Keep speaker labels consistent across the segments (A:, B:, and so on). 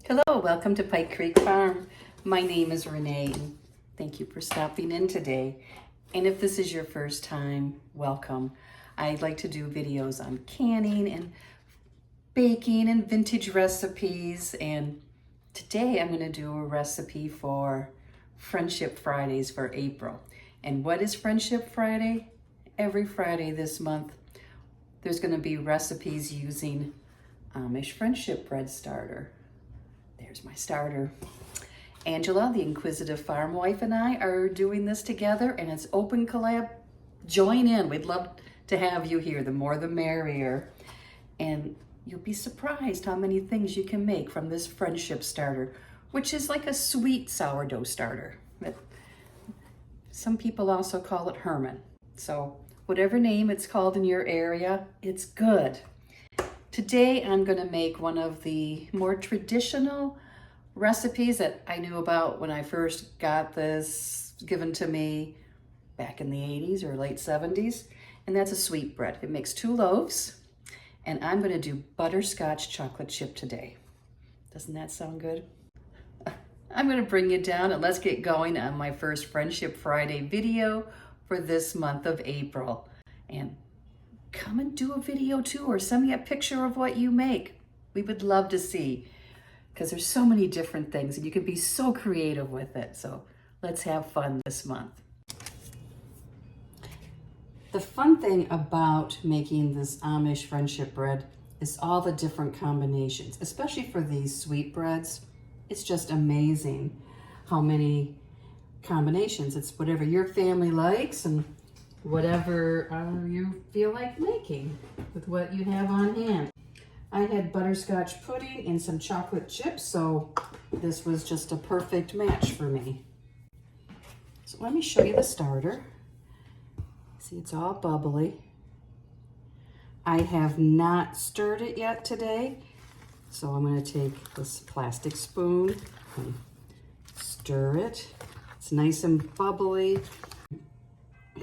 A: Hello, welcome to Pike Creek Farm. My name is Renee and thank you for stopping in today. And if this is your first time, welcome. I like to do videos on canning and baking and vintage recipes. And today I'm going to do a recipe for Friendship Fridays for April. And what is Friendship Friday? Every Friday this month, there's going to be recipes using Amish friendship bread starter. There's my starter. Angela, the inquisitive farm wife, and I are doing this together, and it's open collab. Join in. We'd love to have you here. The more the merrier. And you'll be surprised how many things you can make from this friendship starter, which is like a sweet sourdough starter. But some people also call it Herman. So whatever name it's called in your area, it's good. Today I'm going to make one of the more traditional recipes that I knew about when I first got this given to me back in the 80s or late 70s, and that's a sweetbread. It makes 2 loaves, and I'm going to do butterscotch chocolate chip today. Doesn't that sound good? I'm going to bring you down and let's get going on my first Friendship Friday video for this month of April. And come and do a video too, or send me a picture of what you make. We would love to see, because there's so many different things and you can be so creative with it. So let's have fun this month. The fun thing about making this Amish friendship bread is all the different combinations, especially for these sweetbreads. It's just amazing how many combinations. It's whatever your family likes and whatever you feel like making with what you have on hand. I had butterscotch pudding and some chocolate chips, so this was just a perfect match for me. So let me show you the starter. See, it's all bubbly. I have not stirred it yet today, so I'm going to take this plastic spoon and stir it. It's nice and bubbly.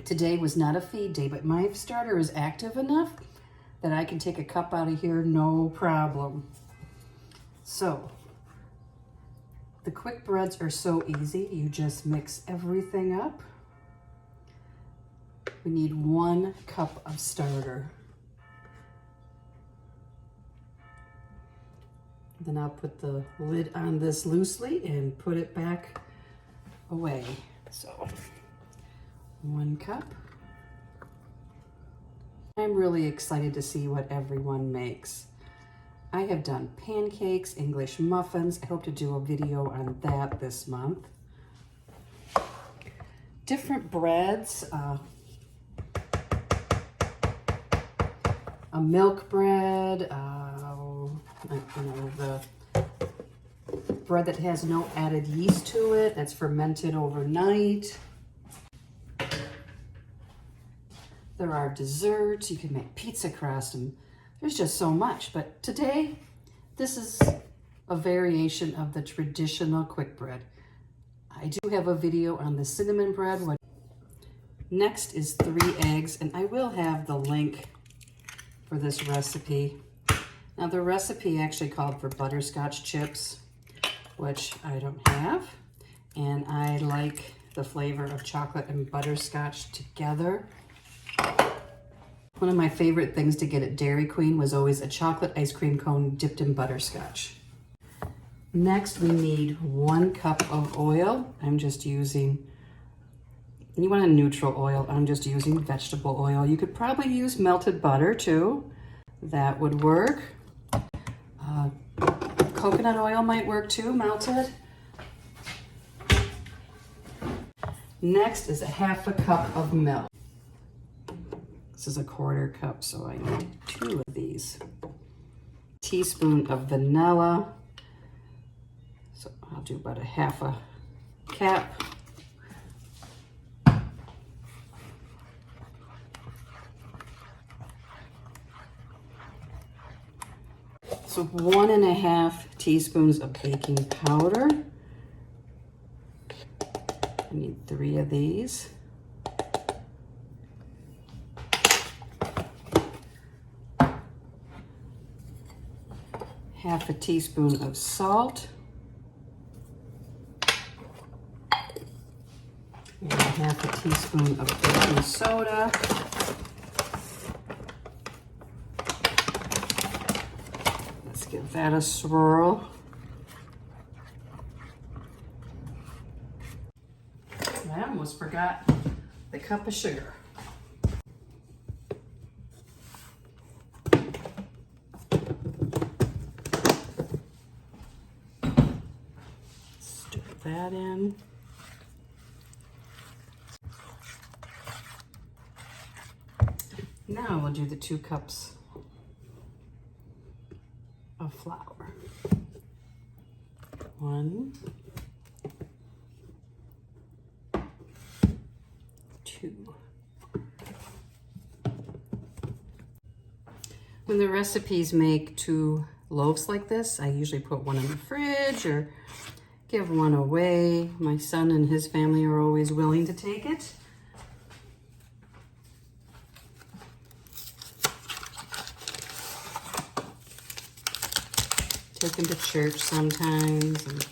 A: Today was not a feed day, but my starter is active enough that I can take a cup out of here, no problem. So, the quick breads are so easy. You just mix everything up. We need 1 cup of starter. Then I'll put the lid on this loosely and put it back away. So, 1 cup. I'm really excited to see what everyone makes. I have done pancakes, English muffins. I hope to do a video on that this month. Different breads. A milk bread. The bread that has no added yeast to it. That's fermented overnight. There are desserts, you can make pizza crust, and there's just so much. But today, this is a variation of the traditional quick bread. I do have a video on the cinnamon bread. Next is 3 eggs, and I will have the link for this recipe. Now the recipe actually called for butterscotch chips, which I don't have. And I like the flavor of chocolate and butterscotch together. One of my favorite things to get at Dairy Queen was always a chocolate ice cream cone dipped in butterscotch. Next, we need 1 cup of oil. I'm just using, you want a neutral oil, I'm just using vegetable oil. You could probably use melted butter too. That would work. Coconut oil might work too, melted. Next is a 1/2 cup of milk. This is a 1/4 cup, so I need 2 of these. Teaspoon of vanilla. So I'll do about a 1/2 cap. So 1½ teaspoons of baking powder. I need 3 of these. 1/2 teaspoon of salt. half a teaspoon of baking soda. Let's give that a swirl. I almost forgot the cup of sugar. Stir that in. Now we'll do the 2 cups of flour. 1, 2. When the recipes make 2 loaves like this, I usually put one in the fridge or give one away. My son and his family are always willing to take it. Take them to church sometimes. And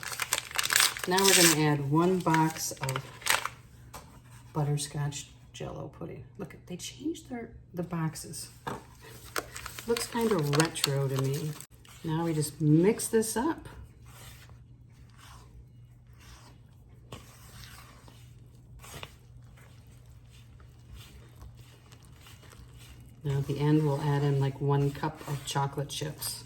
A: now we're going to add 1 box of butterscotch Jello pudding. Look, they changed the boxes. Looks kind of retro to me. Now we just mix this up. Now at the end, we'll add in like 1 cup of chocolate chips.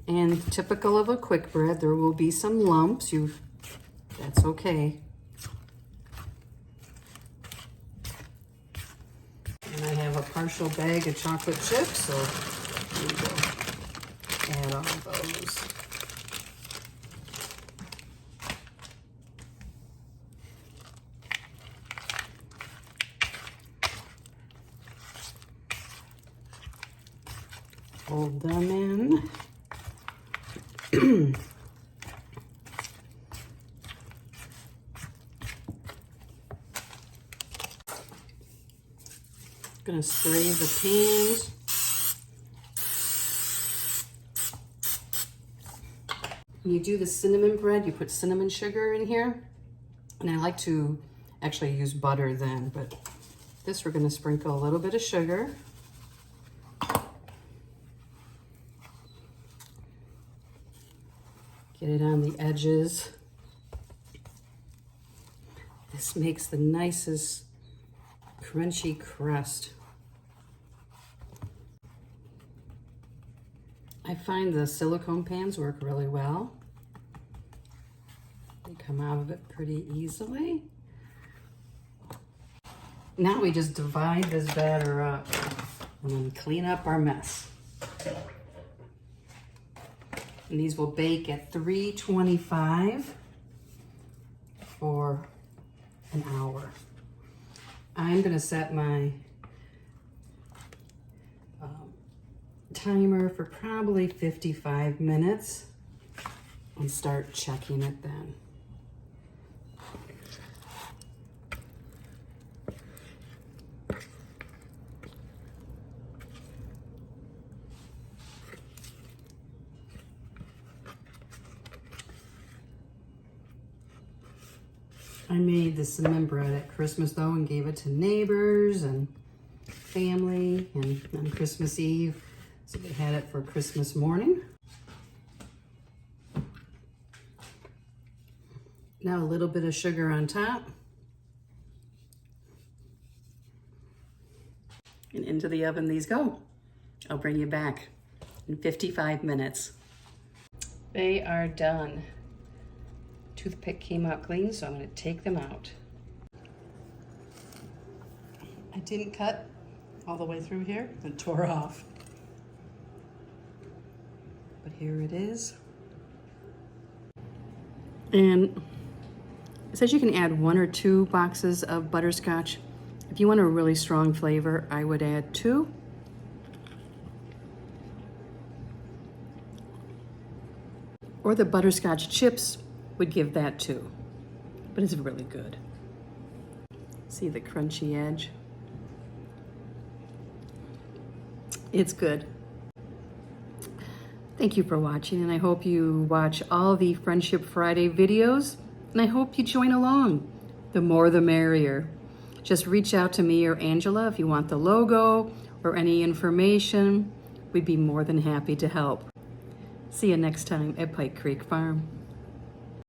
A: And typical of a quick bread, there will be some lumps. That's okay. And I have a partial bag of chocolate chips, so we will add all those. Fold them in. Gonna spray the pans. When you do the cinnamon bread, you put cinnamon sugar in here. And I like to actually use butter then, but this we're gonna sprinkle a little bit of sugar. Get it on the edges. This makes the nicest crunchy crust. I find the silicone pans work really well. They come out of it pretty easily. Now we just divide this batter up and then clean up our mess. And these will bake at 325 for an hour. I'm gonna set my timer for probably 55 minutes and start checking it then. I made the cinnamon bread at Christmas though and gave it to neighbors and family and on Christmas Eve. So they had it for Christmas morning. Now a little bit of sugar on top. And into the oven these go. I'll bring you back in 55 minutes. They are done. Toothpick came out clean, so I'm going to take them out. I didn't cut all the way through here, it tore off. But here it is. And it says you can add 1 or 2 boxes of butterscotch. If you want a really strong flavor, I would add 2. Or the butterscotch chips would give that too. but it's really good. See the crunchy edge? It's good. Thank you for watching, and I hope you watch all the Friendship Friday videos, and I hope you join along. The more the merrier. Just reach out to me or Angela if you want the logo or any information. We'd be more than happy to help. See you next time at Pike Creek Farm.